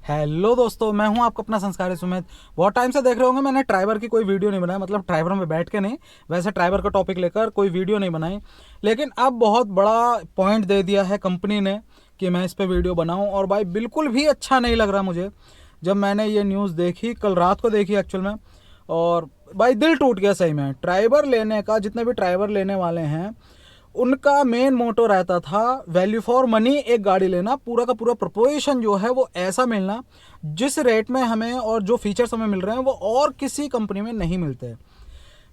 Hello दोस्तों, मैं हूं आपका अपना संस्कारी सुमित। बहुत टाइम से देख रहे होंगे मैंने ड्राइवर की कोई वीडियो नहीं बनाई, मतलब ड्राइवर में बैठ के नहीं, वैसे ड्राइवर का टॉपिक लेकर कोई वीडियो नहीं बनाई। लेकिन अब बहुत बड़ा पॉइंट दे दिया है कंपनी ने कि मैं इस पर वीडियो बनाऊं, और भाई बिल्कुल भी अच्छा नहीं लग रहा मुझे। जब मैंने ये न्यूज़ देखी, कल रात को देखी एक्चुअल में, और भाई दिल टूट गया सही में। ड्राइवर लेने का, जितने भी ड्राइवर लेने वाले हैं उनका मेन मोटो रहता था वैल्यू फॉर मनी, एक गाड़ी लेना, पूरा का पूरा प्रोपोजिशन जो है वो ऐसा मिलना जिस रेट में हमें और जो फीचर्स हमें मिल रहे हैं वो और किसी कंपनी में नहीं मिलते।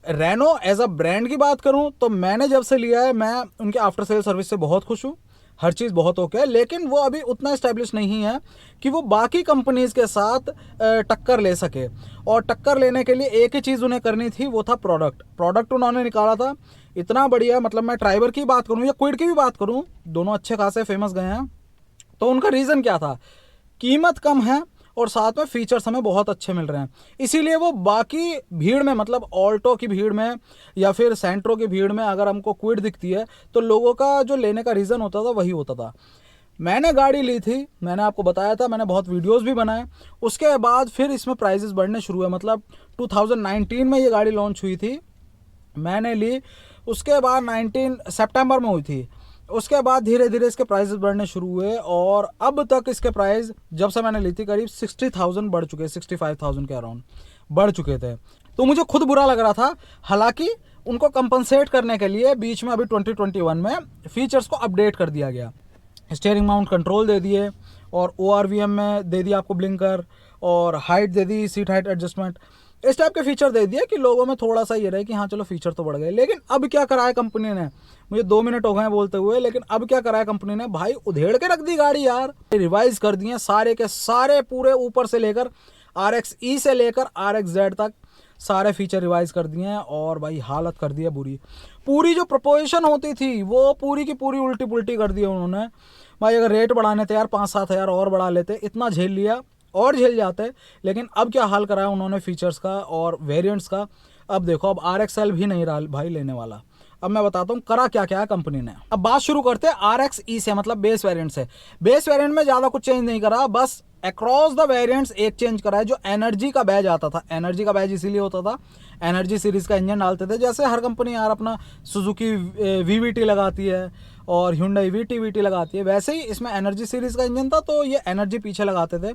रेनो एज अ ब्रांड की बात करूं तो मैंने जब से लिया है, मैं उनके आफ्टर सेल सर्विस से बहुत खुश हूं, हर चीज़ बहुत ओके है। लेकिन वो अभी उतना इस्टेब्लिश नहीं है कि वो बाकी कंपनीज के साथ टक्कर ले सके। और टक्कर लेने के लिए एक ही चीज़ उन्हें करनी थी, वो था प्रोडक्ट उन्होंने निकाला था इतना बढ़िया। मतलब मैं ड्राइवर की बात करूं या क्विड की भी बात करूं, दोनों अच्छे खासे फेमस गए हैं। तो उनका रीज़न क्या था? कीमत कम है और साथ में फीचर्स हमें बहुत अच्छे मिल रहे हैं, इसीलिए वो बाकी भीड़ में, मतलब ऑल्टो की भीड़ में या फिर सेंट्रो की भीड़ में अगर हमको क्विड दिखती है तो लोगों का जो लेने का रीज़न होता था वही होता था। मैंने गाड़ी ली थी, मैंने आपको बताया था, मैंने बहुत वीडियोस भी बनाए। उसके बाद फिर इसमें प्राइजेस बढ़ने शुरू हुए, मतलब 2019 में ये गाड़ी लॉन्च हुई थी, मैंने ली। उसके बाद 19 सितंबर में हुई थी। उसके बाद धीरे धीरे इसके प्राइसेस बढ़ने शुरू हुए और अब तक इसके प्राइस, जब से मैंने ली थी, करीब 60,000 बढ़ चुके, 65,000 के अराउंड बढ़ चुके थे। तो मुझे खुद बुरा लग रहा था। हालांकि उनको कंपनसेट करने के लिए बीच में अभी 2021 में फीचर्स को अपडेट कर दिया गया, स्टीयरिंग माउंट कंट्रोल दे दिए और ORVM में दे दिया आपको ब्लिंकर, और हाइट दे दी, सीट हाइट एडजस्टमेंट, इस टाइप के फीचर दे दिए कि लोगों में थोड़ा सा ये रहे कि हाँ चलो फीचर तो बढ़ गए। लेकिन अब क्या करा है कंपनी ने, मुझे 2 मिनट हो गए बोलते हुए, लेकिन अब क्या करा है कंपनी ने, भाई उधेड़ के रख दी गाड़ी यार। रिवाइज कर दिए सारे के सारे, पूरे ऊपर से लेकर RXE से लेकर RXZ तक सारे फीचर रिवाइज कर दिए हैं। और भाई हालत कर दी है बुरी। पूरी जो प्रपोजिशन होती थी वो पूरी की पूरी उल्टी पुल्टी कर दी उन्होंने। भाई अगर रेट बढ़ाने थे यार, 5-7 हज़ार और बढ़ा लेते, इतना झेल लिया और झेल जाते। लेकिन अब क्या हाल कराया उन्होंने फीचर्स का और वेरिएंट्स का। अब देखो, अब RXL भी नहीं रहा भाई लेने वाला। अब मैं बताता हूँ करा क्या क्या है कंपनी ने। अब बात शुरू करते हैं RXE से, मतलब बेस वेरिएंट से। बेस वेरिएंट में ज़्यादा कुछ चेंज नहीं करा, बस अक्रॉस द वेरिएंट्स एक चेंज करा है। जो एनर्जी का बैज आता था, एनर्जी का बैज इसीलिए होता था, एनर्जी सीरीज़ का इंजन डालते थे। जैसे हर कंपनी यार अपना सुजुकी VVT लगाती है और Hyundai VT लगाती है, वैसे ही इसमें एनर्जी सीरीज़ का इंजन था, तो ये एनर्जी पीछे लगाते थे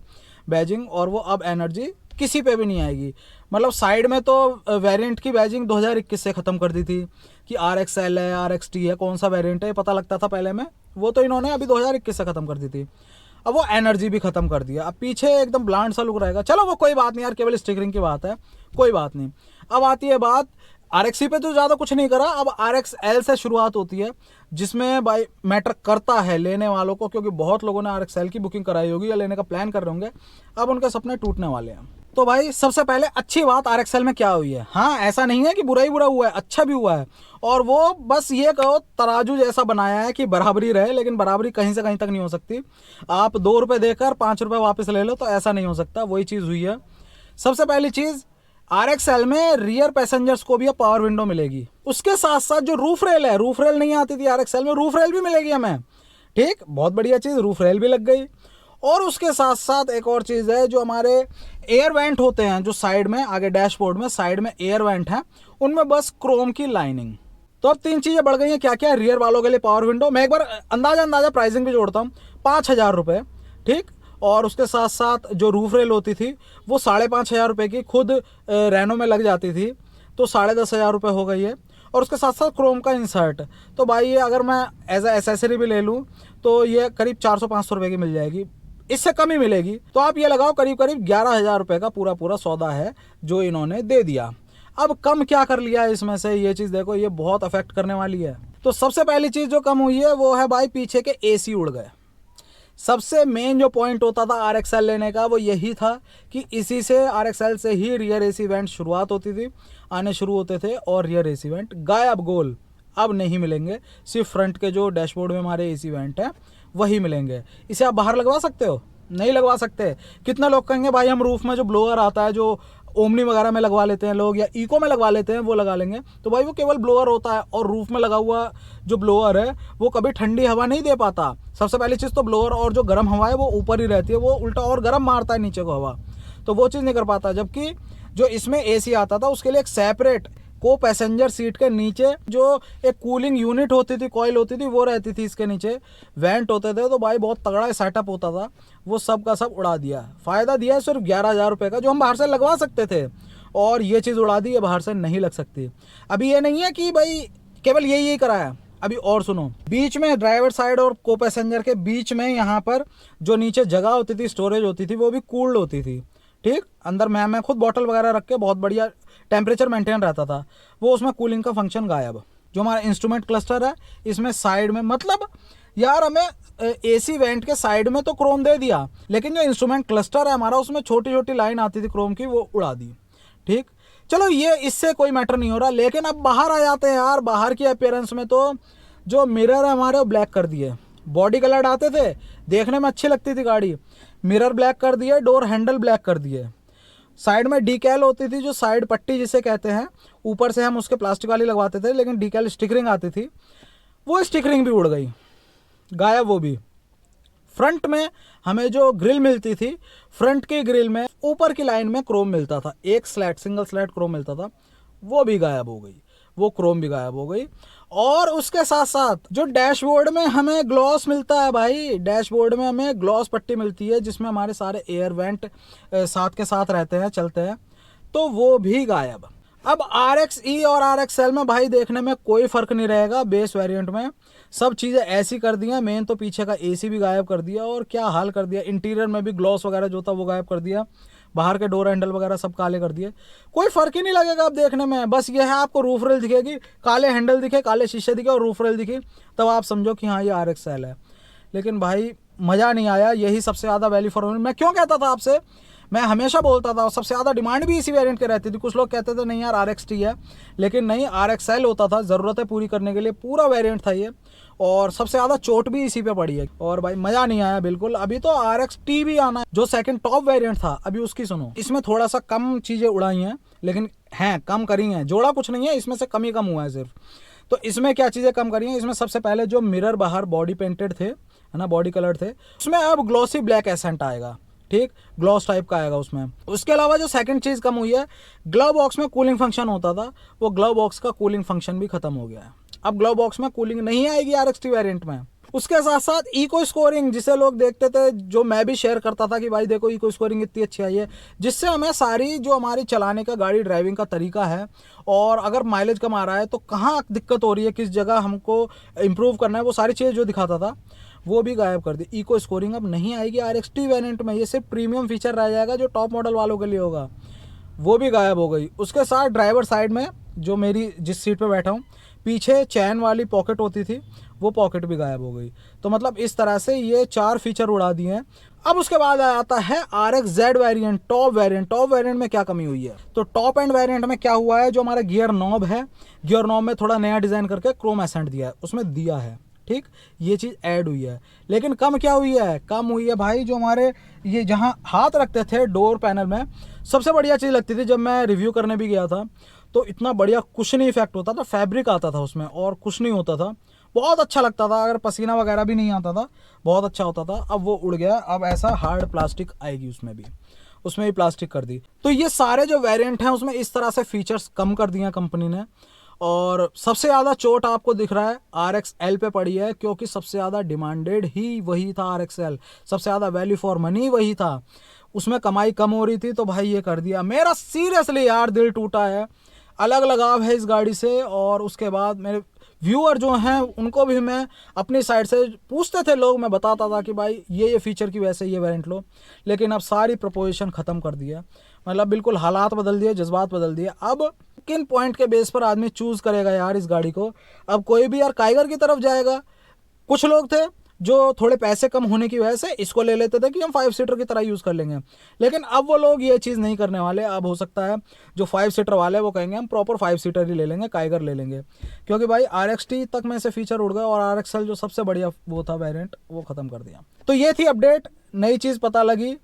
बैजिंग, और वो अब एनर्जी किसी पे भी नहीं आएगी। मतलब साइड में तो वेरिएंट की बैजिंग 2021 से ख़त्म कर दी थी कि RXL है, RXT है, कौन सा वेरिएंट है पता लगता था पहले में, वो तो इन्होंने अभी 2021 से ख़त्म कर दी थी। अब वो एनर्जी भी ख़त्म कर दिया, अब पीछे एकदम ब्लांड सा लुक रहेगा। चलो वो कोई बात नहीं यार, केवल स्टिकरिंग की बात है, कोई बात नहीं। अब आती है बात RXE पे, तो ज़्यादा कुछ नहीं करा। अब RXL से शुरुआत होती है, जिसमें भाई मैटर करता है लेने वालों को, क्योंकि बहुत लोगों ने RXL की बुकिंग कराई होगी या लेने का प्लान कर रहे होंगे। अब उनके सपने टूटने वाले हैं। तो भाई सबसे पहले अच्छी बात RXL में क्या हुई है, हाँ ऐसा नहीं है कि बुरा ही बुरा हुआ है, अच्छा भी हुआ है। और वो बस ये कहो तराजू जैसा बनाया है कि बराबरी रहे, लेकिन बराबरी कहीं से कहीं तक नहीं हो सकती। आप 2 रुपये देकर 5 रुपये वापस ले लो तो ऐसा नहीं हो सकता, वही चीज़ हुई है। सबसे पहली चीज़, RXL में रियर पैसेंजर्स को भी अब पावर विंडो मिलेगी। उसके साथ साथ जो रूफ रेल है, रूफ रेल नहीं आती थी RXL में, रूफ रेल भी मिलेगी हमें। ठीक, बहुत बढ़िया चीज़, रूफ रेल भी लग गई। और उसके साथ साथ एक और चीज़ है, जो हमारे एयर वेंट होते हैं, जो साइड में आगे डैशबोर्ड में साइड में एयर वेंट हैं, उनमें बस क्रोम की लाइनिंग। तो अब 3 चीज़ें बढ़ गई हैं। क्या क्या? रियर वालों के लिए पावर विंडो, मैं एक बार अंदाजा प्राइसिंग भी जोड़ता हूँ, 5,000 रुपये, ठीक। और उसके साथ साथ जो रूफ रेल होती थी वो 5,500 रुपये की खुद रेनो में लग जाती थी, तो 10,500 रुपये हो गई है। और उसके साथ साथ क्रोम का इंसर्ट, तो भाई ये अगर मैं एज ए एसेसरी भी ले लूँ तो ये करीब 400-500 रुपये की मिल जाएगी, इससे कम ही मिलेगी। तो आप ये लगाओ करीब करीब 11,000 रुपये का पूरा पूरा सौदा है जो इन्होंने दे दिया। अब कम क्या कर लिया है इसमें से, ये चीज़ देखो, ये बहुत अफेक्ट करने वाली है। तो सबसे पहली चीज़ जो कम हुई है वो है भाई पीछे के AC उड़ गए। सबसे मेन जो पॉइंट होता था RXL लेने का वो यही था कि इसी से, RXL से ही रियर AC वेंट शुरुआत होती थी, आने शुरू होते थे, और रियर AC वेंट गायब गोल अब नहीं मिलेंगे। सिर्फ फ्रंट के जो डैशबोर्ड में हमारे AC वेंट हैं वही मिलेंगे। इसे आप बाहर लगवा सकते हो, नहीं लगवा सकते। कितने लोग कहेंगे भाई हम रूफ में जो ब्लोअर आता है, जो ओमनी वगैरह में लगवा लेते हैं लोग, या इको में लगवा लेते हैं, वो लगा लेंगे। तो भाई वो केवल ब्लोअर होता है, और रूफ में लगा हुआ जो ब्लोअर है वो कभी ठंडी हवा नहीं दे पाता। सबसे पहली चीज़ तो ब्लोअर और जो गर्म हवा है वो ऊपर ही रहती है, वो उल्टा और गर्म मारता है नीचे को हवा, तो वो चीज़ नहीं कर पाता। जबकि जो इसमें एसी आता था उसके लिए एक सेपरेट को पैसेंजर सीट के नीचे जो एक कूलिंग यूनिट होती थी, कॉइल होती थी, वो रहती थी इसके नीचे, वेंट होते थे। तो भाई बहुत तगड़ा सेटअप होता था, वो सब का सब उड़ा दिया। फ़ायदा दिया है सिर्फ 11,000 रुपये का, जो हम बाहर से लगवा सकते थे, और ये चीज़ उड़ा दी, ये बाहर से नहीं लग सकती। अभी ये नहीं है कि भाई केवल यही कराया, अभी और सुनो। बीच में ड्राइवर साइड और को पैसेंजर के बीच में यहाँ पर जो नीचे जगह होती थी, स्टोरेज होती थी, वो भी कूल्ड होती थी। ठीक, अंदर मैं खुद बॉटल वगैरह रख के बहुत बढ़िया टेम्परेचर मेंटेन रहता था। वो उसमें कूलिंग का फंक्शन गायब। जो हमारा इंस्ट्रूमेंट क्लस्टर है, इसमें साइड में, मतलब यार हमें एसी वेंट के साइड में तो क्रोम दे दिया, लेकिन जो इंस्ट्रूमेंट क्लस्टर है हमारा, उसमें छोटी छोटी लाइन आती थी क्रोम की, वो उड़ा दी। ठीक, चलो ये इससे कोई मैटर नहीं हो रहा। लेकिन अब बाहर आ जाते हैं यार। बाहर की अपीयरेंस में तो जो मिरर है हमारे वो ब्लैक कर दिए। बॉडी कलर्ड आते थे, देखने में अच्छी लगती थी गाड़ी, मिरर ब्लैक कर दिए, डोर हैंडल ब्लैक कर दिए। साइड में डीकैल होती थी, जो साइड पट्टी जिसे कहते हैं, ऊपर से हम उसके प्लास्टिक वाली लगवाते थे, लेकिन डीकैल स्टिकरिंग आती थी, वो स्टिकरिंग भी उड़ गई, गायब वो भी। फ्रंट में हमें जो ग्रिल मिलती थी, फ्रंट की ग्रिल में ऊपर की लाइन में क्रोम मिलता था, एक स्लैट, सिंगल स्लैट क्रोम मिलता था, वो भी गायब हो गई, वो क्रोम भी गायब हो गई। और उसके साथ साथ जो डैशबोर्ड में हमें ग्लॉस मिलता है भाई, डैशबोर्ड में हमें ग्लॉस पट्टी मिलती है, जिसमें हमारे सारे एयर वेंट साथ के साथ रहते हैं, चलते हैं, तो वो भी गायब। अब RXE और RXL में भाई देखने में कोई फ़र्क नहीं रहेगा। बेस वेरिएंट में सब चीज़ें ऐसी कर दी हैं। मेन तो पीछे का AC भी गायब कर दिया, और क्या हाल कर दिया, इंटीरियर में भी ग्लॉस वगैरह जो था वो गायब कर दिया, बाहर के डोर हैंडल वगैरह सब काले कर दिए। कोई फ़र्क ही नहीं लगेगा अब देखने में। बस ये है, आपको रूफ रेल दिखेगी, काले हैंडल दिखे, काले शीशे दिखे और रूफ रेल दिखी, तब आप समझो कि हाँ ये RXL है। लेकिन भाई मज़ा नहीं आया। यही सबसे ज़्यादा वैल्यू फॉर मनी। मैं क्यों कहता था आपसे, मैं हमेशा बोलता था, सबसे ज़्यादा डिमांड भी इसी वेरिएंट के रहती थी। कुछ लोग कहते थे नहीं यार RXT है, लेकिन नहीं, RXL होता था, ज़रूरतें पूरी करने के लिए पूरा वेरिएंट था ये, और सबसे ज़्यादा चोट भी इसी पे पड़ी है। और भाई मज़ा नहीं आया बिल्कुल। अभी तो RXT भी आना है, जो सेकंड टॉप वेरिएंट था, अभी उसकी सुनो। इसमें थोड़ा सा कम चीज़ें उड़ाई हैं, लेकिन हैं कम करी हैं, जोड़ा कुछ नहीं है, इसमें से कम ही कम हुआ है सिर्फ। तो इसमें क्या चीज़ें कम करी हैं, इसमें सबसे पहले जो मिरर बाहर बॉडी पेंटेड थे, है ना, बॉडी कलर थे, उसमें अब ग्लॉसी ब्लैक एसेंट आएगा। ठीक, ग्लॉस टाइप का आएगा उसमें। उसके अलावा जो सेकंड चीज़ कम हुई है, ग्लव बॉक्स में कूलिंग फंक्शन होता था, वो ग्लव बॉक्स का कूलिंग फंक्शन भी खत्म हो गया है। अब ग्लव बॉक्स में कूलिंग नहीं आएगी RXT वेरिएंट में। उसके साथ साथ इको स्कोरिंग, जिसे लोग देखते थे, जो मैं भी शेयर करता था कि भाई देखो इको स्कोरिंग इतनी अच्छी आई है, जिससे हमें सारी जो हमारी चलाने का, गाड़ी ड्राइविंग का तरीका है, और अगर माइलेज कम आ रहा है तो कहाँ दिक्कत हो रही है, किस जगह हमको इम्प्रूव करना है, वो सारी चीज़ें जो दिखाता था वो भी गायब कर दी। इको स्कोरिंग अब नहीं आएगी RXT वेरिएंट में, ये सिर्फ प्रीमियम फीचर रह जाएगा जो टॉप मॉडल वालों के लिए होगा, वो भी गायब हो गई। उसके साथ ड्राइवर साइड में जो मेरी जिस सीट पे बैठा हूँ, पीछे चैन वाली पॉकेट होती थी, वो पॉकेट भी गायब हो गई। तो मतलब इस तरह से ये 4 फीचर उड़ा दिए हैं। अब उसके बाद आता है RXZ variant, top variant. Top variant में क्या कमी हुई है, तो टॉप एंड वेरिएंट में क्या हुआ है, जो हमारा गियर नॉब है, गियर नॉब में थोड़ा नया डिज़ाइन करके क्रोम एसेंट दिया है, उसमें दिया है। ठीक, ये चीज़ ऐड हुई है। लेकिन कम क्या हुई है, कम हुई है भाई जो हमारे ये जहाँ हाथ रखते थे डोर पैनल में, सबसे बढ़िया चीज़ लगती थी, जब मैं रिव्यू करने भी गया था तो इतना बढ़िया कुशनी इफेक्ट होता था, फैब्रिक आता था उसमें और कुछ नहीं होता था, बहुत अच्छा लगता था, अगर पसीना वगैरह भी नहीं आता था, बहुत अच्छा होता था। अब वो उड़ गया, अब ऐसा हार्ड प्लास्टिक आएगी उसमें भी प्लास्टिक कर दी। तो ये सारे जो वेरिएंट हैं उसमें इस तरह से फीचर्स कम कर दिए हैं कंपनी ने। और सबसे ज़्यादा चोट आपको दिख रहा है RXL पे पड़ी है, क्योंकि सबसे ज़्यादा डिमांडेड ही वही था RXL, सबसे ज़्यादा वैल्यू फॉर मनी वही था, उसमें कमाई कम हो रही थी, तो भाई ये कर दिया। मेरा सीरियसली यार दिल टूटा है, अलग लगाव है इस गाड़ी से। और उसके बाद मेरे व्यूअर जो हैं उनको भी मैं अपनी साइड से पूछते थे लोग, मैं बताता था कि भाई ये फीचर की वजह से ये वेरिएंट लो, लेकिन अब सारी प्रपोजिशन ख़त्म कर दिया, मतलब बिल्कुल हालात बदल दिए, जज्बात बदल दिए। अब किन पॉइंट के बेस पर आदमी चूज़ करेगा यार इस गाड़ी को, अब कोई भी यार काइगर की तरफ जाएगा। कुछ लोग थे जो थोड़े पैसे कम होने की वजह से इसको ले लेते थे कि हम 5 सीटर की तरह यूज़ कर लेंगे, लेकिन अब वो लोग ये चीज़ नहीं करने वाले। अब हो सकता है जो 5 सीटर वाले वो कहेंगे हम प्रॉपर 5 सीटर ही ले लेंगे, काइगर ले लेंगे, क्योंकि भाई RXT तक में से फीचर उड़ गए और RXL जो सबसे बढ़िया वो था वेरिएंट, वो ख़त्म कर दिया। तो ये थी अपडेट नई चीज़ पता लगी,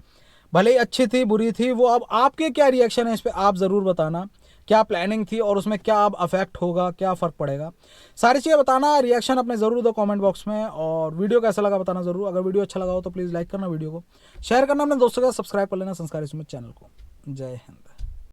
भले ही अच्छी थी बुरी थी, वो अब आपके क्या रिएक्शन है इस पर आप ज़रूर बताना, क्या प्लानिंग थी और उसमें क्या अब अफेक्ट होगा, क्या फ़र्क पड़ेगा, सारी चीज़ें बताना। रिएक्शन अपने ज़रूर दो कमेंट बॉक्स में, और वीडियो कैसा लगा बताना ज़रूर। अगर वीडियो अच्छा लगा हो तो प्लीज़ लाइक करना, वीडियो को शेयर करना अपने दोस्तों के साथ, सब्सक्राइब कर लेना संस्कारी सुमित चैनल को। जय हिंद।